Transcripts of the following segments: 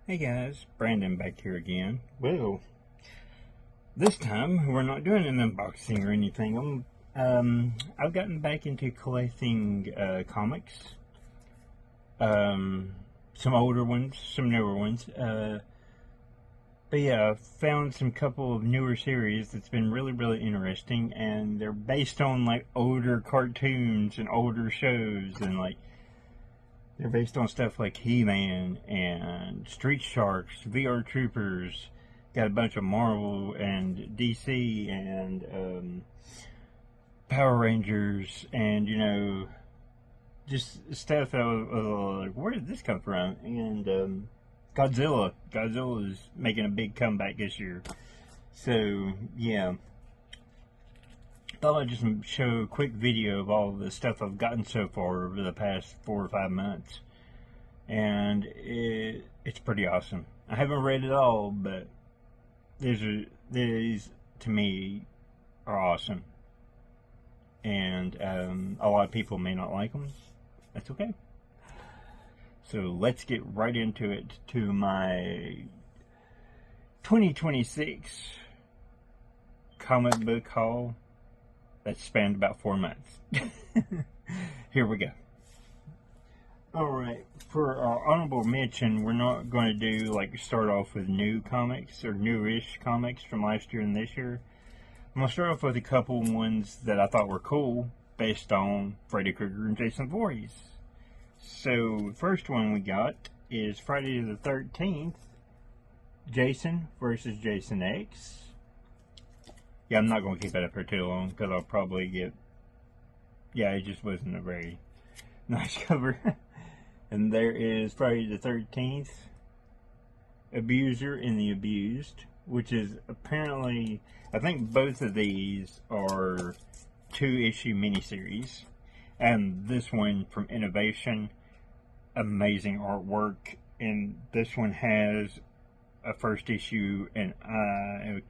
Hey guys, Brandon back here again. Well, this time we're not doing an unboxing or anything. I've gotten back into collecting comics. Some older ones, some newer ones. But yeah, I've found some couple of newer series that's been really interesting, and they're based on like older cartoons and older shows, and like they're based on stuff like He-Man and Street Sharks, VR Troopers. Got a bunch of Marvel and DC and Power Rangers, and just stuff that I was like, where did this come from? And Godzilla. Godzilla is making a big comeback this year. So yeah, thought I'd just show a quick video of all the stuff I've gotten so far over the past 4 or 5 months, and it's pretty awesome. I haven't read it all, but these to me are awesome, and a lot of people may not like them. That's okay. So let's get right into it, to my 2026 comic book haul that spanned about 4 months. Here we go. Alright, for our honorable mention, we're not going to do like start off with new comics or newish comics from last year and this year. I'm going to start off with a couple ones that I thought were cool based on Freddy Krueger and Jason Voorhees. So, the first one we got is Friday the 13th, Jason versus Jason X. Yeah, I'm not going to keep that up here too long because I'll probably get... Yeah, it just wasn't a very nice cover. And there is Friday the 13th, Abuser and the Abused, which is apparently... I think both of these are 2-issue miniseries. And this one from Innovation, amazing artwork. And this one has a first issue, and I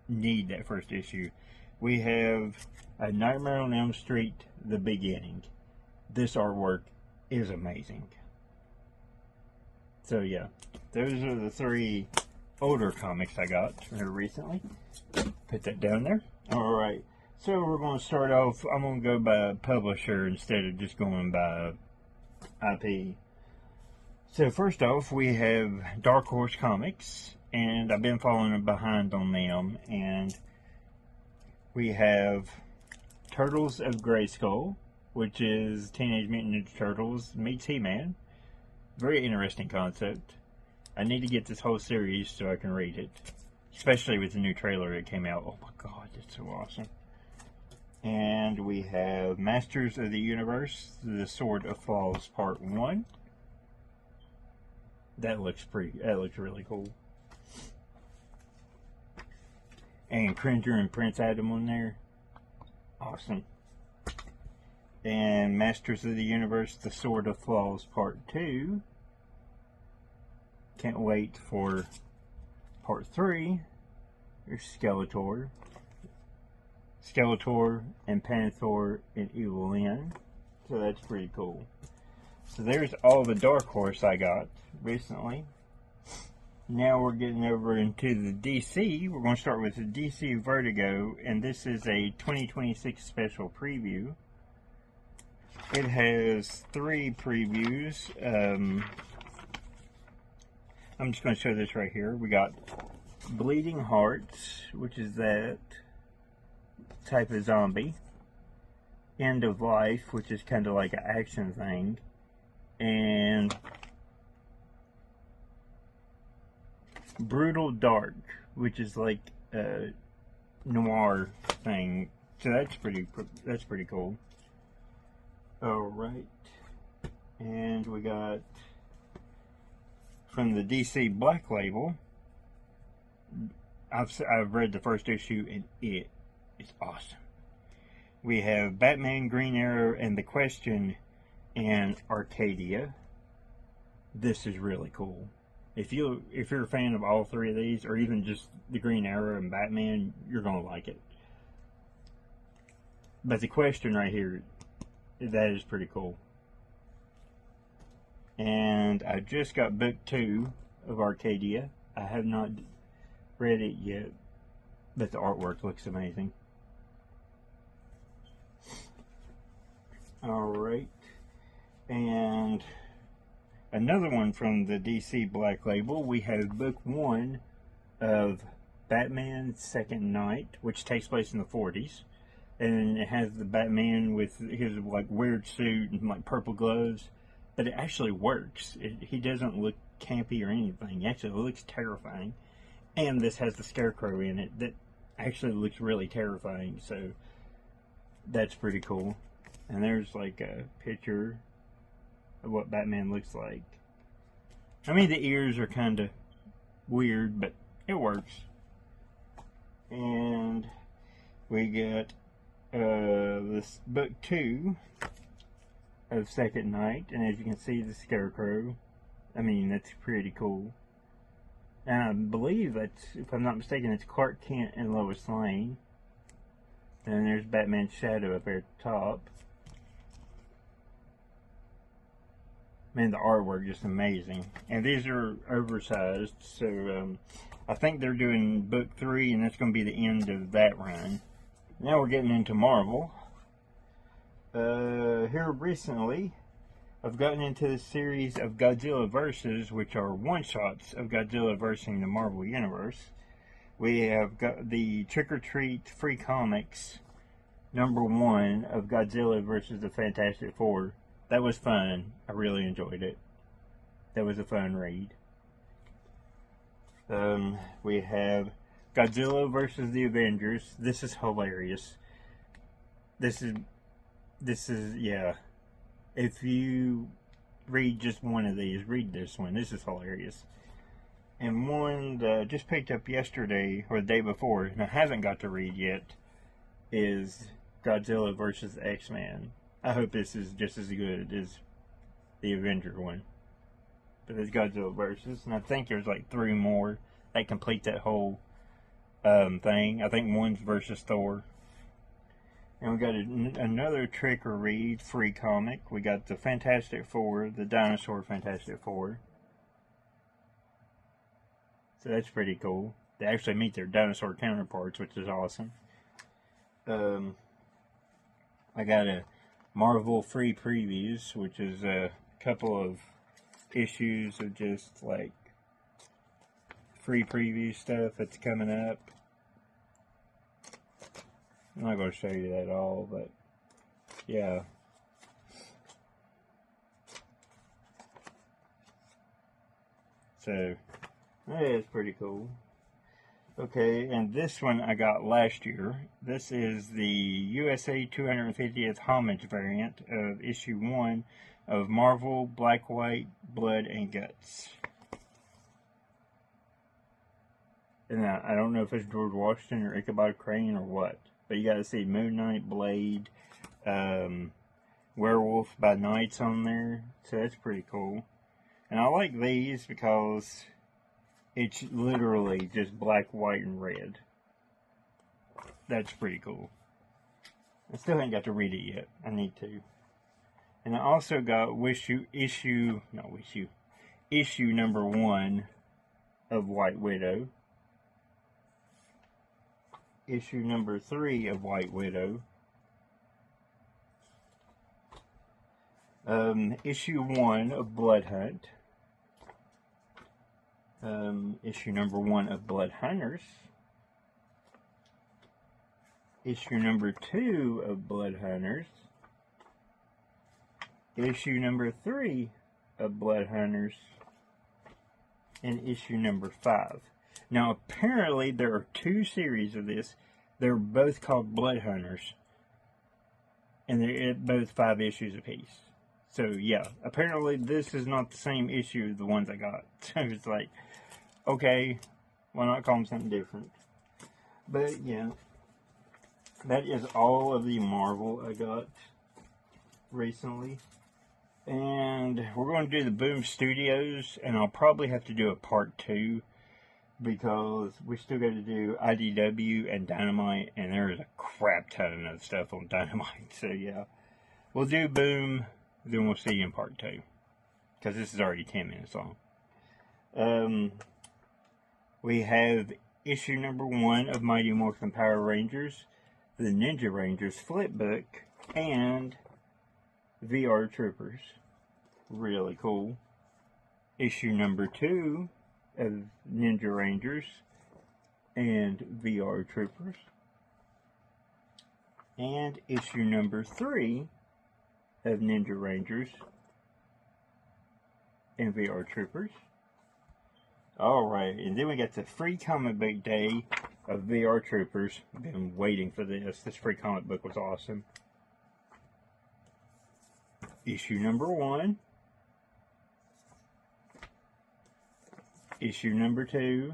need that first issue. We have A Nightmare on Elm Street, The Beginning. This artwork is amazing. So yeah, those are the 3 older comics I got here recently. Put that down there. Alright, so we're going to start off, I'm going to go by publisher instead of just going by IP. So first off, we have Dark Horse Comics, and I've been following behind on them, and we have Turtles of Grayskull, which is Teenage Mutant Ninja Turtles meets He-Man. Very interesting concept. I need to get this whole series so I can read it, especially with the new trailer that came out. Oh my god, it's so awesome. And we have Masters of the Universe, The Sword of Falls Part 1. That looks really cool. And Cringer and Prince Adam on there. Awesome. And Masters of the Universe, The Sword of Falls Part 2. Can't wait for Part 3. There's Skeletor. Skeletor and Panther and Evil Lyn. So that's pretty cool. So there's all the Dark Horse I got recently. Now we're getting over into the DC. We're going to start with the DC Vertigo, and this is a 2026 special preview. It has 3 previews. I'm just going to show this right here. We got Bleeding Hearts, which is that type of zombie. End of Life, which is kind of like an action thing. And Brutal Dark, which is like a noir thing. So that's pretty cool. Alright. And we got from the DC Black Label. I've read the first issue, and it is awesome. We have Batman, Green Arrow, and The Question and Arcadia. This is really cool. If you're a fan of all 3 of these, or even just the Green Arrow and Batman, you're gonna like it. But The Question right here, that is pretty cool. And I just got book 2 of Arcadia. I have not read it yet, but the artwork looks amazing. Alright, and another one from the DC Black Label, we have book 1 of Batman Second Night, which takes place in the 40s. And it has the Batman with his like weird suit and like purple gloves, but it actually works. He doesn't look campy or anything. He actually looks terrifying. And this has the Scarecrow in it that actually looks really terrifying, so that's pretty cool. And there's like a picture of what Batman looks like. I mean, the ears are kind of weird, but it works. And we got this book 2 of Second Night, and as you can see, the Scarecrow. I mean, that's pretty cool. And I believe that's, if I'm not mistaken, it's Clark Kent and Lois Lane. And there's Batman's shadow up there at the top. Man, the artwork is just amazing. And these are oversized, so I think they're doing book 3, and that's going to be the end of that run. Now we're getting into Marvel. Here recently, I've gotten into this series of Godzilla Versus, which are one-shots of Godzilla versing the Marvel Universe. We have got the Trick or Treat Free Comics #1 of Godzilla versus the Fantastic Four. That was fun. I really enjoyed it. That was a fun read. We have Godzilla versus the Avengers. This is hilarious. This is, yeah. If you read just one of these, read this one. This is hilarious. And one that I just picked up yesterday, or the day before, and I haven't got to read yet, is Godzilla versus X-Men. I hope this is just as good as the Avenger one. But it's Godzilla versus, and I think there's like 3 more that complete that whole thing. I think one's versus Thor. And we got another Trick or Read free comic. We got the Fantastic Four, the Dinosaur Fantastic Four. So that's pretty cool. They actually meet their dinosaur counterparts, which is awesome. I got a Marvel free previews, which is a couple of issues of just like free preview stuff that's coming up. I'm not going to show you that all, but yeah. So that is pretty cool. Okay, and this one I got last year. This is the USA 250th Homage variant of issue 1 of Marvel Black, White, Blood, and Guts. And I don't know if it's George Washington or Ichabod Crane or what, but you got to see Moon Knight, Blade, Werewolf by Nights on there, so that's pretty cool. And I like these because it's literally just black, white, and red. That's pretty cool. I still haven't got to read it yet. I need to. And I also got issue #1 of White Widow. Issue #3 of White Widow. Issue 1 of Blood Hunt. Issue #1 of Blood Hunters. Issue #2 of Blood Hunters. Issue #3 of Blood Hunters. And issue #5. Now, apparently, there are 2 series of this. They're both called Blood Hunters. And they're both 5 issues apiece. So, yeah, apparently this is not the same issue as the ones I got. So, it's like, okay, why not call them something different? But, yeah, that is all of the Marvel I got recently. And we're going to do the Boom Studios, and I'll probably have to do a part 2, because we still got to do IDW and Dynamite, and there is a crap ton of stuff on Dynamite. So, yeah, we'll do Boom, then we'll see you in part 2. because this is already 10 minutes long. We have issue number 1 of Mighty Morphin Power Rangers, the Ninja Rangers flipbook, and VR Troopers. Really cool. Issue number 2 of Ninja Rangers and VR Troopers. And issue number 3 of Ninja Rangers and VR Troopers. Alright, and then we got the free comic book day of VR Troopers. I've been waiting for this. This free comic book was awesome. Issue number 1. Issue number 2.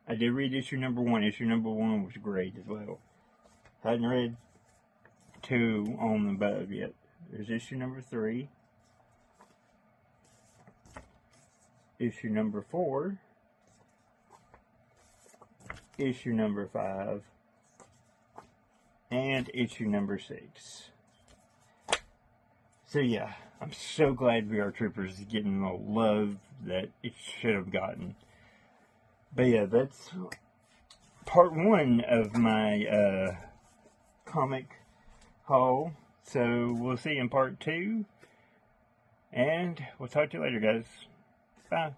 I did read issue number 1. Issue number 1 was great as well. Hadn't read 2 on the above yet. There's issue number 3. Issue number 4. Issue number 5. And issue number 6. So yeah, I'm so glad VR Troopers is getting the love that it should have gotten. But yeah, that's part 1 of my comic haul. So we'll see you in part 2. And we'll talk to you later, guys. Bye.